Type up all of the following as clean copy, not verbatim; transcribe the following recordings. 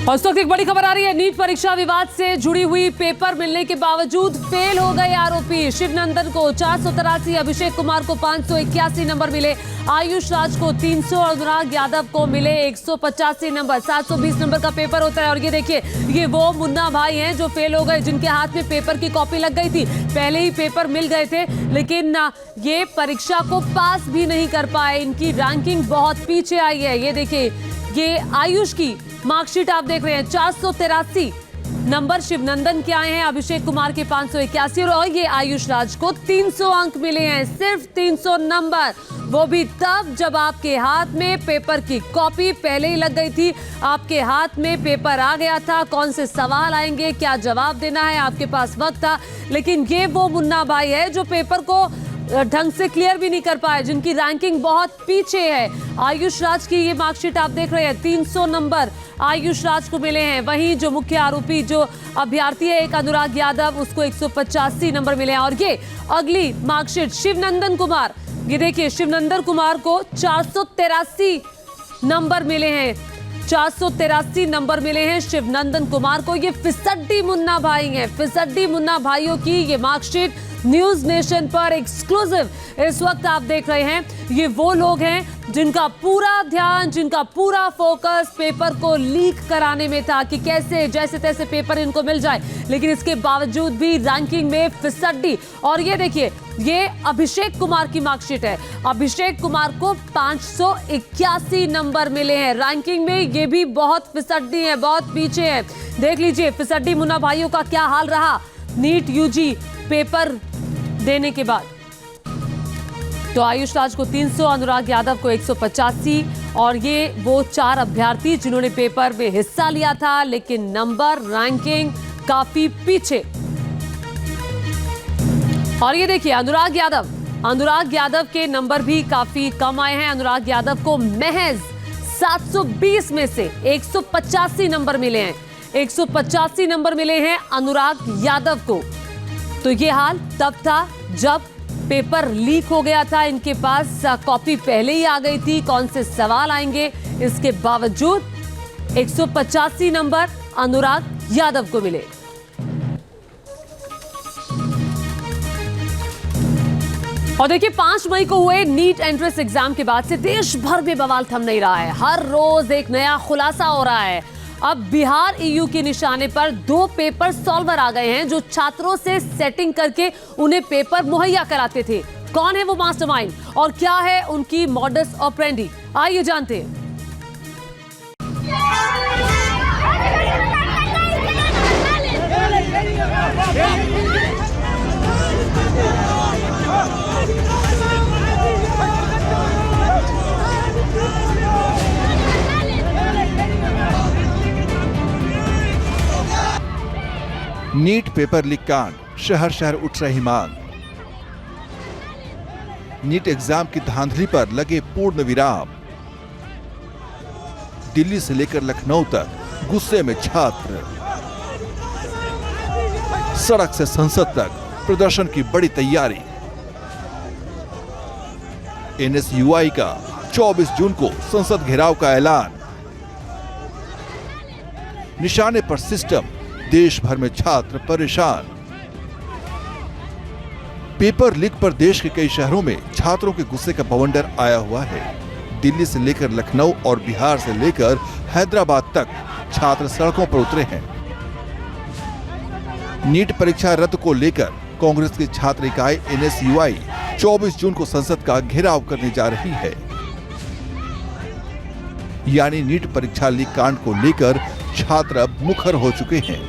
और इस वक्त एक बड़ी खबर आ रही है। नीट परीक्षा विवाद से जुड़ी हुई पेपर मिलने के बावजूद फेल हो गए आरोपी शिवनंदन को 483, अभिषेक कुमार को 581 नंबर मिले, आयुष राज को 300 और अनुराग यादव को मिले 185 नंबर। 720 नंबर का पेपर होता है। और ये देखिए, ये वो मुन्ना भाई हैं जो फेल हो गए, जिनके हाथ में पेपर की कॉपी लग गई थी। पहले ही पेपर मिल गए थे, लेकिन ये परीक्षा को पास भी नहीं कर पाए। इनकी रैंकिंग बहुत पीछे आई है। ये देखिए, ये आयुष की मार्कशीट आप देख रहे हैं। 483 नंबर शिवनंदन के आए हैं, अभिषेक कुमार के 581 और ये आयुष राज को 300 अंक मिले हैं। सिर्फ 300 नंबर, वो भी तब जब आपके हाथ में पेपर की कॉपी पहले ही लग गई थी। आपके हाथ में पेपर आ गया था, कौन से सवाल आएंगे, क्या जवाब देना है, आपके पास वक्त था। लेकिन ये वो मुन्ना भाई है जो पेपर को ढंग से क्लियर भी नहीं कर पाए, जिनकी रैंकिंग बहुत पीछे है। आयुष राज की ये मार्कशीट आप देख रहे हैं, 300 नंबर आयुष राज को मिले हैं। वहीं जो मुख्य आरोपी जो अभ्यर्थी है एक अनुराग यादव, उसको 185 नंबर मिले हैं। और ये अगली मार्कशीट शिवनंदन कुमार, ये देखिए शिवनंदन कुमार को 483 नंबर मिले हैं। 483 नंबर मिले हैं शिवनंदन कुमार को। ये फिसड्डी मुन्ना भाई हैं। फिसड्डी मुन्ना भाइयों की ये मार्कशीट न्यूज नेशन पर एक्सक्लूसिव इस वक्त आप देख रहे हैं। ये वो लोग हैं जिनका पूरा ध्यान, जिनका पूरा फोकस पेपर को लीक कराने में था कि कैसे जैसे तैसे पेपर इनको मिल जाए, लेकिन इसके बावजूद भी रैंकिंग में फिसड्डी। और ये देखिए, ये अभिषेक कुमार की मार्कशीट है। अभिषेक कुमार को 581 नंबर मिले हैं। रैंकिंग में ये भी बहुत फिसड्डी है, बहुत पीछे है। देख लीजिए फिसड्डी मुन्ना भाइयों का क्या हाल रहा नीट यूजी पेपर देने के बाद। तो आयुष राज को 300, अनुराग यादव को 185 और ये वो 4 अभ्यर्थी जिन्होंने पेपर में हिस्सा लिया था, लेकिन नंबर रैंकिंग काफी पीछे। और ये देखिए अनुराग यादव के नंबर भी काफी कम आए हैं। अनुराग यादव को महज 720 में से 185 नंबर मिले हैं। 185 नंबर मिले हैं अनुराग यादव को। तो ये हाल तब था जब पेपर लीक हो गया था। इनके पास कॉपी पहले ही आ गई थी, कौन से सवाल आएंगे इसके बावजूद 185 नंबर अनुराग यादव को मिले। और देखिए 5 मई को हुए नीट एंट्रेंस एग्जाम के बाद से देश भर में बवाल थम नहीं रहा है। हर रोज एक नया खुलासा हो रहा है। अब बिहार ईयू के निशाने पर 2 पेपर सॉल्वर आ गए हैं जो छात्रों से सेटिंग करके उन्हें पेपर मुहैया कराते थे। कौन है वो मास्टरमाइंड और क्या है उनकी मॉडस ऑपरेंडी, आइए जानते हैं। नीट पेपर लीक कांड, शहर शहर उठ रही मांग। नीट एग्जाम की धांधली पर लगे पूर्ण विराम। दिल्ली से लेकर लखनऊ तक गुस्से में छात्र। सड़क से संसद तक प्रदर्शन की बड़ी तैयारी। एनएसयूआई का 24 जून को संसद घेराव का ऐलान। निशाने पर सिस्टम, देश भर में छात्र परेशान। पेपर लीक पर देश के कई शहरों में छात्रों के गुस्से का बवंडर आया हुआ है। दिल्ली से लेकर लखनऊ और बिहार से लेकर हैदराबाद तक छात्र सड़कों पर उतरे हैं। नीट परीक्षा रद्द को लेकर कांग्रेस की छात्र इकाई एनएसयूआई 24 जून को संसद का घेराव करने जा रही है। यानी नीट परीक्षा लीक कांड को लेकर छात्र अब मुखर हो चुके हैं।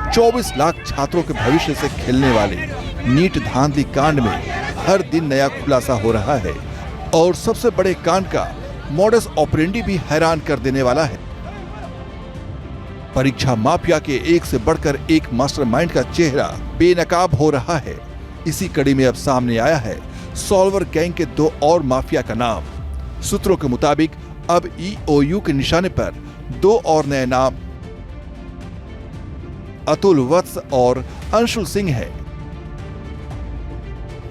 24 लाख छात्रों के भविष्य से खेलने वाले नीट धांधली कांड में हर दिन नया खुलासा हो रहा है और सबसे बड़े कांड का मॉडस ऑपरेंडी भी हैरान कर देने वाला है। परीक्षा माफिया के एक से बढ़कर एक मास्टरमाइंड का चेहरा बेनकाब हो रहा है। इसी कड़ी में अब सामने आया है सॉल्वर गैंग के 2 और माफिया का नाम। सूत्रों के मुताबिक अब ईओयू के निशाने पर 2 और नए नाम अतुल वत्स और अंशुल सिंह है।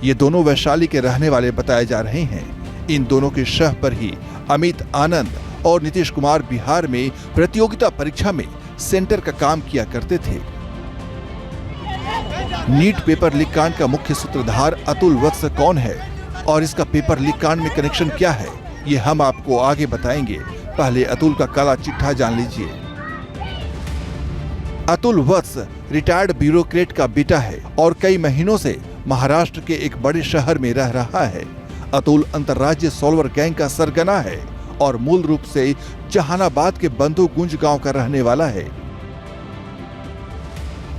ये दोनों वैशाली के रहने वाले बताए जा रहे हैं। इन दोनों के शव पर ही अमित आनंद और नीतीश कुमार बिहार में प्रतियोगिता परीक्षा में सेंटर का काम किया करते थे। नीट पेपर लीक कांड का मुख्य सूत्रधार अतुल वत्स कौन है और इसका पेपर लीक कांड में कनेक्शन क्या है, ये हम आपको आगे बताएंगे। पहले अतुल का काला चिट्ठा जान लीजिए। अतुल वत्स रिटायर्ड ब्यूरोक्रेट का बेटा है और कई महीनों से महाराष्ट्र के एक बड़े शहर में रह रहा है। अतुल अंतर्राज्यीय सॉल्वर गैंग का सरगना है और मूल रूप से जहानाबाद के बंधुगुंज गांव का रहने वाला है।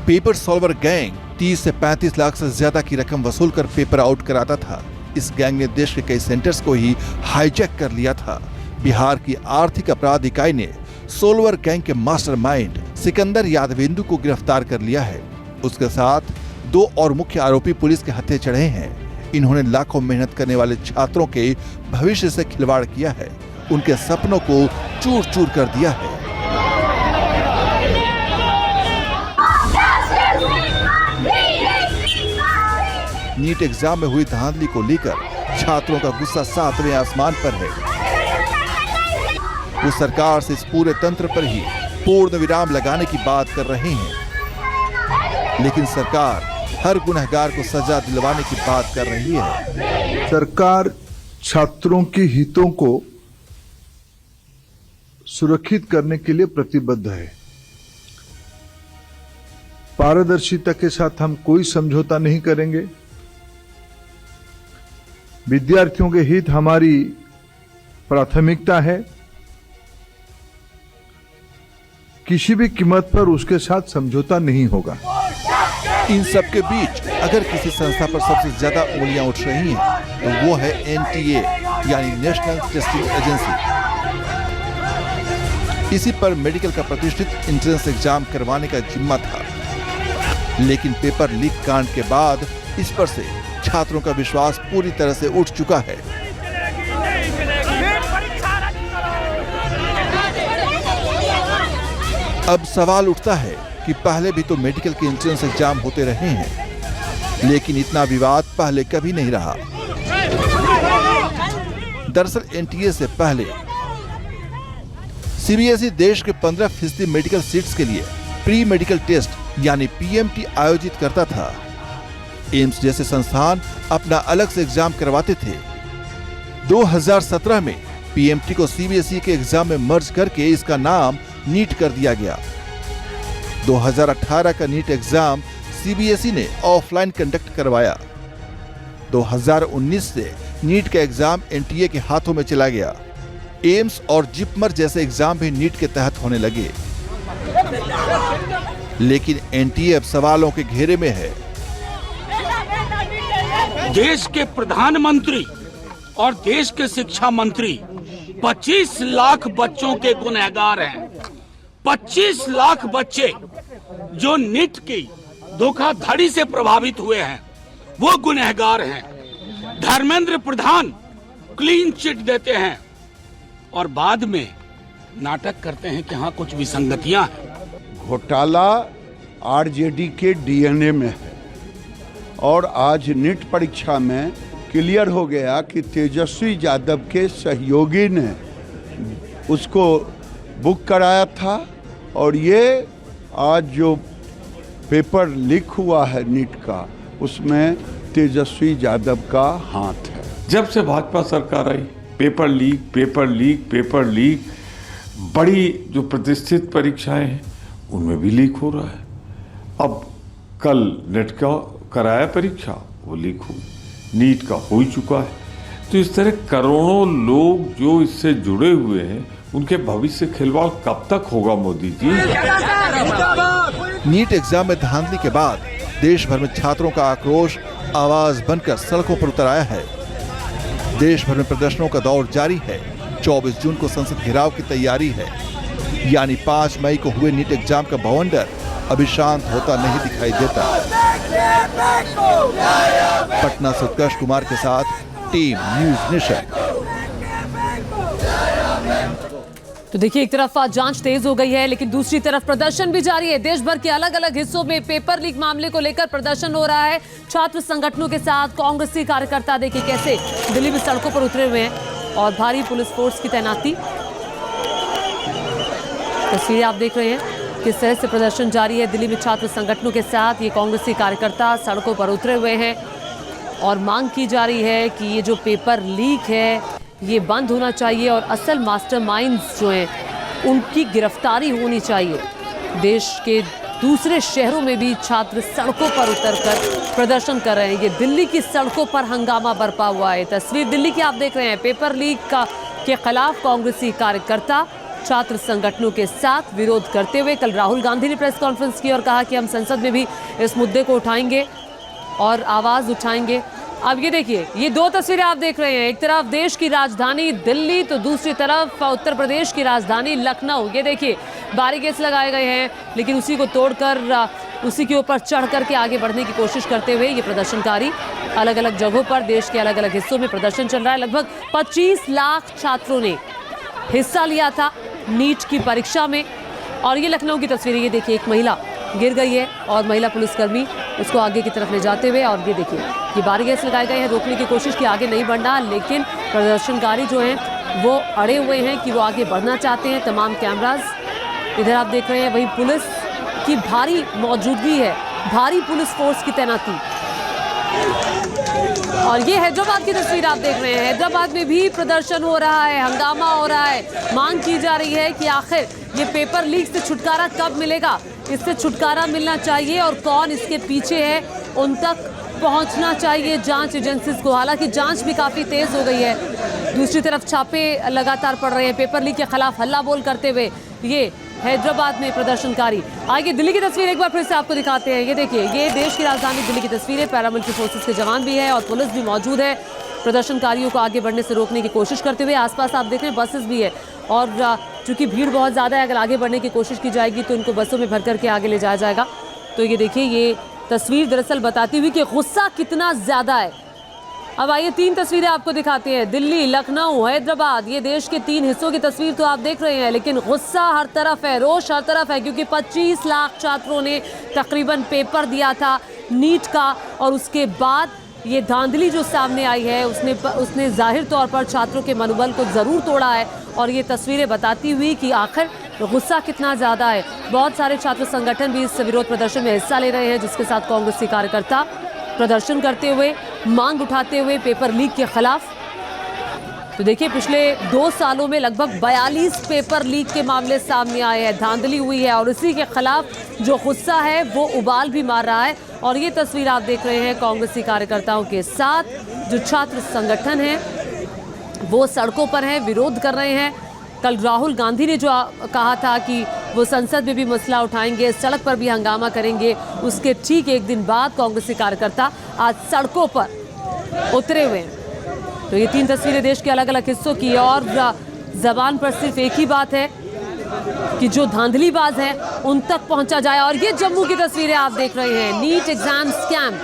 पेपर सॉल्वर गैंग 30 से 35 लाख से ज्यादा की रकम वसूल कर पेपर आउट कराता था। इस गैंग ने देश के कई सेंटर्स को ही हाईजैक कर लिया था। बिहार की आर्थिक अपराध इकाई ने सोल्वर गैंग के मास्टरमाइंड सिकंदर यादवेंदु को गिरफ्तार कर लिया है। उसके साथ 2 और मुख्य आरोपी पुलिस के हत्थे चढ़े हैं। इन्होंने लाखों मेहनत करने वाले छात्रों के भविष्य से खिलवाड़ किया है, उनके सपनों को चूर चूर कर दिया है। नीट एग्जाम में हुई धांधली को लेकर छात्रों का गुस्सा 7वें आसमान पर है। वो सरकार से इस पूरे तंत्र पर ही पूर्ण विराम लगाने की बात कर रहे हैं, लेकिन सरकार हर गुनहगार को सजा दिलवाने की बात कर रही है। सरकार छात्रों के हितों को सुरक्षित करने के लिए प्रतिबद्ध है। पारदर्शिता के साथ हम कोई समझौता नहीं करेंगे। विद्यार्थियों के हित हमारी प्राथमिकता है। किसी भी कीमत पर उसके साथ समझौता नहीं होगा। इन सब के बीच अगर किसी संस्था पर सबसे ज्यादा उंगलियां उठ रही हैं, तो वो है NTA यानी नेशनल टेस्टिंग एजेंसी। इसी पर मेडिकल का प्रतिष्ठित एंट्रेंस एग्जाम करवाने का जिम्मा था, लेकिन पेपर लीक कांड के बाद इस पर से छात्रों का विश्वास पूरी तरह से उठ चुका है। अब सवाल उठता है कि पहले भी तो मेडिकल के एंट्रेंस एग्जाम होते रहे हैं, लेकिन इतना विवाद पहले कभी नहीं रहा। दरअसल NTA से पहले CBSE देश के 15% मेडिकल सीट्स के लिए प्री मेडिकल टेस्ट यानी PMT आयोजित करता था। एम्स जैसे संस्थान अपना अलग से एग्जाम करवाते थे। 2017 में PMT को CBSE के एग्जाम में मर्ज करके इसका नाम नीट कर दिया गया। 2018 का नीट एग्जाम CBSE ने ऑफलाइन कंडक्ट करवाया। 2019 से नीट का एग्जाम NTA के हाथों में चला गया। एम्स और जिपमर जैसे एग्जाम भी नीट के तहत होने लगे, लेकिन NTA अब सवालों के घेरे में है। देश के प्रधानमंत्री और देश के शिक्षा मंत्री 25 लाख बच्चों के गुनहगार हैं। 25 लाख बच्चे जो नीट की धोखाधड़ी से प्रभावित हुए हैं, वो गुनहगार हैं। धर्मेंद्र प्रधान क्लीन चिट देते हैं और बाद में नाटक करते हैं कि हाँ कुछ विसंगतियां हैं। घोटाला RJD के DNA में है और आज नीट परीक्षा में क्लियर हो गया कि तेजस्वी यादव के सहयोगी ने उसको बुक कराया था और ये आज जो पेपर लीक हुआ है नीट का, उसमें तेजस्वी यादव का हाथ है। जब से भाजपा सरकार आई, पेपर लीक, बड़ी जो प्रतिष्ठित परीक्षाएं हैं उनमें भी लीक हो रहा है। अब कल नेट का कराया परीक्षा, वो लीक हुई, नीट का हो चुका है। तो इस तरह करोड़ों लोग जो इससे जुड़े हुए हैं, उनके भविष्य से खिलवाड़ कब तक होगा मोदी जी? नीट एग्जाम में धांधली के बाद देश भर में छात्रों का आक्रोश आवाज बनकर सड़कों पर उतर आया है। देश भर में प्रदर्शनों का दौर जारी है। 24 जून को संसद घेराव की तैयारी है, यानी 5 मई को हुए नीट एग्जाम का बवंडर अभी शांत होता नहीं दिखाई देता। पटना से उत्कर्ष कुमार के साथ टीम न्यूज नेशन। तो देखिए, एक तरफ जांच तेज हो गई है, लेकिन दूसरी तरफ प्रदर्शन भी जारी है। देश भर के अलग अलग हिस्सों में पेपर लीक मामले को लेकर प्रदर्शन हो रहा है। छात्र संगठनों के साथ कांग्रेसी कार्यकर्ता देखिए कैसे दिल्ली में सड़कों पर उतरे हुए हैं और भारी पुलिस फोर्स की तैनाती। तस्वीरें आप देख रहे हैं किस तरह से प्रदर्शन जारी है दिल्ली में छात्र संगठनों के साथ। ये कांग्रेसी कार्यकर्ता सड़कों पर उतरे हुए हैं और मांग की जा रही है कि ये जो पेपर लीक है ये बंद होना चाहिए और असल मास्टरमाइंड्स जो हैं उनकी गिरफ्तारी होनी चाहिए। देश के दूसरे शहरों में भी छात्र सड़कों पर उतरकर प्रदर्शन कर रहे हैं। ये दिल्ली की सड़कों पर हंगामा बरपा हुआ है। तस्वीर दिल्ली की आप देख रहे हैं। पेपर लीक के खिलाफ कांग्रेसी कार्यकर्ता छात्र संगठनों के साथ विरोध करते हुए कल राहुल गांधी ने प्रेस कॉन्फ्रेंस की और कहा कि हम संसद में भी इस मुद्दे को उठाएंगे और आवाज उठाएंगे। अब ये देखिए, ये दो तस्वीरें आप देख रहे हैं। एक तरफ देश की राजधानी दिल्ली तो दूसरी तरफ उत्तर प्रदेश की राजधानी लखनऊ। ये देखिए बैरिकेड्स लगाए गए हैं, लेकिन उसी को तोड़कर उसी के ऊपर चढ़ करके आगे बढ़ने की कोशिश करते हुए ये प्रदर्शनकारी अलग अलग जगहों पर देश के अलग अलग हिस्सों में प्रदर्शन चल रहा है। लगभग 25 लाख छात्रों ने हिस्सा लिया था नीट की परीक्षा में। और ये लखनऊ की तस्वीरें, ये देखिए एक महिला गिर गई है और महिला पुलिसकर्मी उसको आगे की तरफ ले जाते हुए, और ये देखिए ये बैरिकेड्स लगाए गए हैं रोकने की कोशिश की आगे नहीं बढ़ना, लेकिन प्रदर्शनकारी जो हैं वो अड़े हुए हैं कि वो आगे बढ़ना चाहते हैं। तमाम कैमरास इधर आप देख रहे हैं। वहीं पुलिस की भारी मौजूदगी है, भारी पुलिस फोर्स की तैनाती। और ये हैदराबाद की तस्वीर आप देख रहे हैं। हैदराबाद में भी प्रदर्शन हो रहा है, हंगामा हो रहा है। मांग की जा रही है कि आखिर ये पेपर लीक से छुटकारा कब मिलेगा, इससे छुटकारा मिलना चाहिए और कौन इसके पीछे है उन तक पहुंचना चाहिए जांच एजेंसीज को। हालांकि जांच भी काफ़ी तेज़ हो गई है। दूसरी तरफ छापे लगातार पड़ रहे हैं पेपर लीक के खिलाफ हल्ला बोल करते हुए ये हैदराबाद में प्रदर्शनकारी। आगे दिल्ली की तस्वीर एक बार फिर से आपको दिखाते हैं। ये देखिए, ये देश की राजधानी दिल्ली की तस्वीरें। पैरामिलिट्री फोर्सेस के जवान भी है और पुलिस भी मौजूद है प्रदर्शनकारियों को आगे बढ़ने से रोकने की कोशिश करते हुए। आसपास आप देख रहे हैं बसेस भी है और चूंकि भीड़ बहुत ज़्यादा है, अगर आगे बढ़ने की कोशिश की जाएगी तो इनको बसों में भर करके आगे ले जाया जाएगा। तो ये देखिए, ये तस्वीर दरअसल बताती हुई कि गुस्सा कितना ज़्यादा है। अब आइए 3 तस्वीरें आपको दिखाते हैं। दिल्ली, लखनऊ, हैदराबाद, ये देश के 3 हिस्सों की तस्वीर तो आप देख रहे हैं, लेकिन गुस्सा हर तरफ है, रोष हर तरफ है, क्योंकि 25 लाख छात्रों ने तकरीबन पेपर दिया था नीट का और उसके बाद ये धांधली जो सामने आई है उसने जाहिर तौर पर छात्रों के मनोबल को ज़रूर तोड़ा है। और ये तस्वीरें बताती हुई कि आखिर गुस्सा कितना ज़्यादा है। बहुत सारे छात्र संगठन भी इस विरोध प्रदर्शन में हिस्सा ले रहे हैं, जिसके साथ कांग्रेसी कार्यकर्ता प्रदर्शन करते हुए मांग उठाते हुए पेपर लीक के खिलाफ। तो देखिए, पिछले 2 सालों में लगभग 42 पेपर लीक के मामले सामने आए हैं, धांधली हुई है और इसी के खिलाफ जो गुस्सा है वो उबाल भी मार रहा है। और ये तस्वीर आप देख रहे हैं कांग्रेसी कार्यकर्ताओं के साथ, जो छात्र संगठन हैं वो सड़कों पर हैं, विरोध कर रहे हैं। कल राहुल गांधी ने जो कहा था कि वो संसद में भी मसला उठाएंगे, सड़क पर भी हंगामा करेंगे, उसके ठीक एक दिन बाद कांग्रेसी कार्यकर्ता आज सड़कों पर उतरे हुए हैं। तो ये 3 तस्वीरें देश के अलग अलग हिस्सों की और जबान पर सिर्फ एक ही बात है कि जो धांधलीबाज हैं उन तक पहुंचा जाए। और ये जम्मू की तस्वीरें आप देख रहे हैं। नीट एग्जाम स्कैम,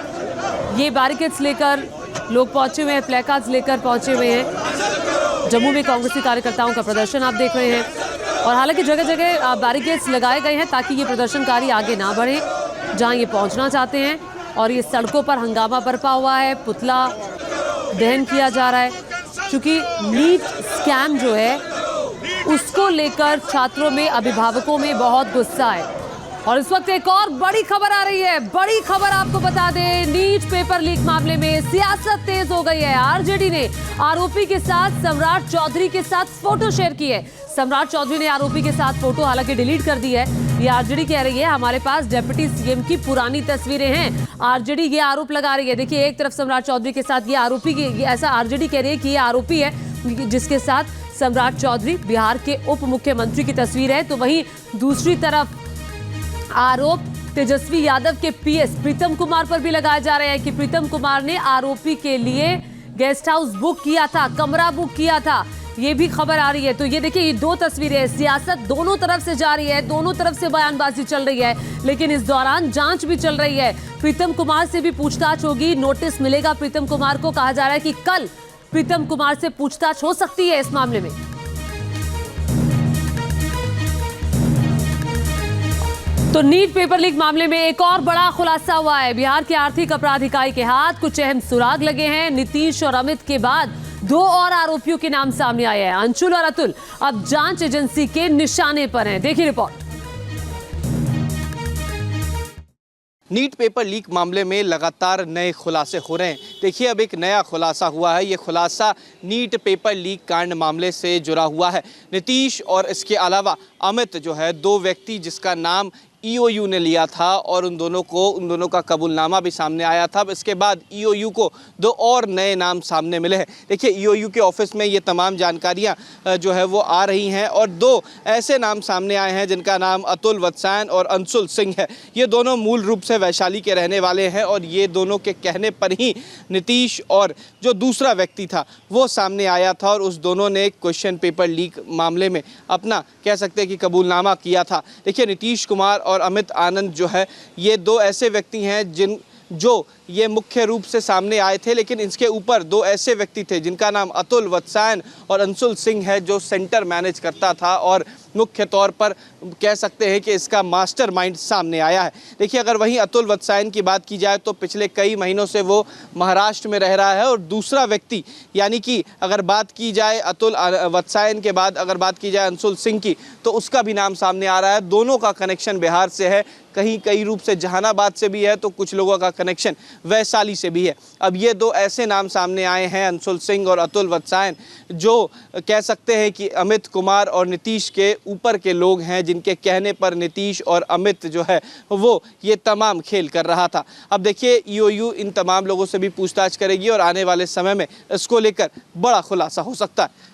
ये बैरिकेड्स लेकर लोग पहुंचे हुए हैं, प्लेकार्ड्स लेकर पहुंचे हुए हैं। जम्मू में कांग्रेसी कार्यकर्ताओं का प्रदर्शन आप देख रहे हैं और हालांकि जगह जगह बैरिकेड्स लगाए गए हैं ताकि ये प्रदर्शनकारी आगे ना बढ़े जहां ये पहुंचना चाहते हैं। और ये सड़कों पर हंगामा बरपा हुआ है, पुतला दहन किया जा रहा है, क्योंकि नीट स्कैम जो है उसको लेकर छात्रों में, अभिभावकों में बहुत गुस्सा है। और इस वक्त एक और बड़ी खबर आ रही है। बड़ी खबर आपको बता दें, नीट पेपर लीक मामले में सियासत तेज हो गई है। आरजेडी ने आरोपी के साथ सम्राट चौधरी के साथ फोटो शेयर की है। सम्राट चौधरी ने आरोपी के साथ फोटो हालांकि डिलीट कर दी है। ये आरजेडी कह रही है हमारे पास डिप्टी सीएम की पुरानी तस्वीरें हैं। आरजेडी ये आरोप लगा रही है। देखिए, एक तरफ सम्राट चौधरी के साथ ये आरोपी की, ऐसा आरजेडी कह रही है कि ये आरोपी है जिसके साथ सम्राट चौधरी बिहार के उप मुख्यमंत्री की तस्वीर है। तो वहीं दूसरी तरफ आरोप तेजस्वी यादव के पीएस प्रीतम कुमार पर भी लगाए जा रहे हैं कि प्रीतम कुमार ने आरोपी के लिए गेस्ट हाउस बुक किया था, कमरा बुक किया था। ये भी खबर आ रही है। तो ये देखिए, ये 2 तस्वीरें, सियासत दोनों तरफ से जारी है, दोनों तरफ से बयानबाजी चल रही है, लेकिन इस दौरान जांच भी चल रही है। प्रीतम कुमार से भी पूछताछ होगी, नोटिस मिलेगा प्रीतम कुमार को। कहा जा रहा है कि कल प्रीतम कुमार से पूछताछ हो सकती है इस मामले में। तो नीट पेपर लीक मामले में एक और बड़ा खुलासा हुआ है। बिहार के आर्थिक अपराध इकाई के हाथ कुछ अहम सुराग लगे हैं। नीतीश और अमित के बाद 2 और आरोपियों के नाम सामने आए हैं। अंशुल और अतुल अब जांच एजेंसी के निशाने पर हैं। देखिए रिपोर्ट। नीट पेपर लीक मामले में लगातार नए खुलासे हो रहे हैं। देखिए अब एक नया खुलासा हुआ है। ये खुलासा नीट पेपर लीक कांड मामले से जुड़ा हुआ है। नीतीश और इसके अलावा अमित जो है, 2 व्यक्ति जिसका नाम ईओयू ने लिया था और उन दोनों का कबूलनामा भी सामने आया था। अब इसके बाद ईओयू को 2 और नए नाम सामने मिले हैं। देखिए ईओयू के ऑफिस में ये तमाम जानकारियां जो है वो आ रही हैं और 2 ऐसे नाम सामने आए हैं जिनका नाम अतुल वत्सायन और अंशुल सिंह है। ये दोनों मूल रूप से वैशाली के रहने वाले हैं और ये दोनों के कहने पर ही नीतीश और जो दूसरा व्यक्ति था वो सामने आया था और उस दोनों ने क्वेश्चन पेपर लीक मामले में अपना कह सकते हैं कि कबूलनामा किया था। देखिए नीतीश कुमार और अमित आनंद जो है, ये 2 ऐसे व्यक्ति हैं जो ये मुख्य रूप से सामने आए थे, लेकिन इसके ऊपर 2 ऐसे व्यक्ति थे जिनका नाम अतुल वत्सायन और अंशुल सिंह है, जो सेंटर मैनेज करता था और मुख्य तौर पर कह सकते हैं कि इसका मास्टरमाइंड सामने आया है। देखिए अगर वहीं अतुल वत्सायन की बात की जाए तो पिछले कई महीनों से वो महाराष्ट्र में रह रहा है और दूसरा व्यक्ति यानी कि अगर बात की जाए अतुल वत्सायन के बाद अगर बात की जाए अंशुल सिंह की तो उसका भी नाम सामने आ रहा है। दोनों का कनेक्शन बिहार से है, कई रूप से जहानाबाद से भी है तो कुछ लोगों का कनेक्शन वैशाली से भी है। अब ये 2 ऐसे नाम सामने आए हैं, अंशुल सिंह और अतुल वत्सायन, जो कह सकते हैं कि अमित कुमार और नीतीश के ऊपर के लोग हैं, जिनके कहने पर नीतीश और अमित जो है वो ये तमाम खेल कर रहा था। अब देखिए ईओयू इन तमाम लोगों से भी पूछताछ करेगी और आने वाले समय में इसको लेकर बड़ा खुलासा हो सकता है।